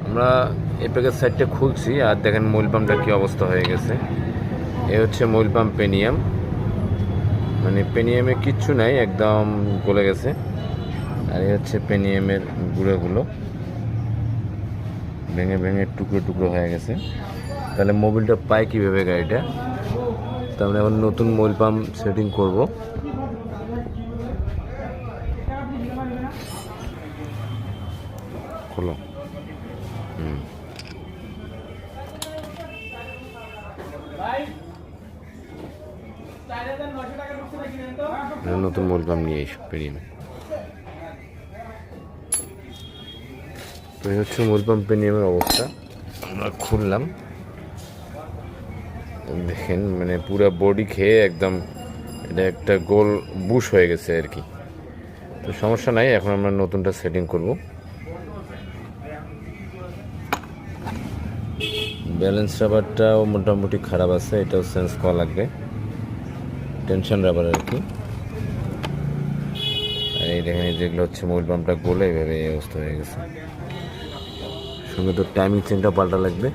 আমরা এই প্যাকেজ সাইডটা খুলছি আর দেখেন মূল পাম্পটা কী অবস্থা হয়ে গেছে। এ হচ্ছে মূল পাম্প পেনিয়াম, মানে পেনিয়ামে কিচ্ছু নাই, একদম গলে গেছে। আর এই হচ্ছে পেনিয়ামের গুঁড়োগুলো ভেঙে ভেঙে টুকরো টুকরো হয়ে গেছে। তাহলে মোবিলটা পায় কীভাবে গাড়িটা? তো আমরা এখন নতুন মূল পাম্প সেটিং করব। খোলো। নতুন মূল পাম্প নিয়ে এসো পেনিয়ামে। তো এই হচ্ছে মূল পাম্প পেনিয়ামের অবস্থা। আমরা খুললাম, দেখেন মানে পুরো বডি খেয়ে একদম এটা একটা গোল বুশ হয়ে গেছে আর কি। তো সমস্যা নাই, এখন আমরা নতুনটা সেটিং করব। ব্যালেন্স রাবারটাও মোটামুটি খারাপ আছে, এটাও চেঞ্জ করা লাগবে, টেনশন রাবার আর কি। আর এই দেখেন যেগুলো হচ্ছে মূল পাম্পটা গলে এইভাবে এই অবস্থা হয়ে গেছে। সঙ্গে তো টাইমিং চেনটা পাল্টা লাগবে।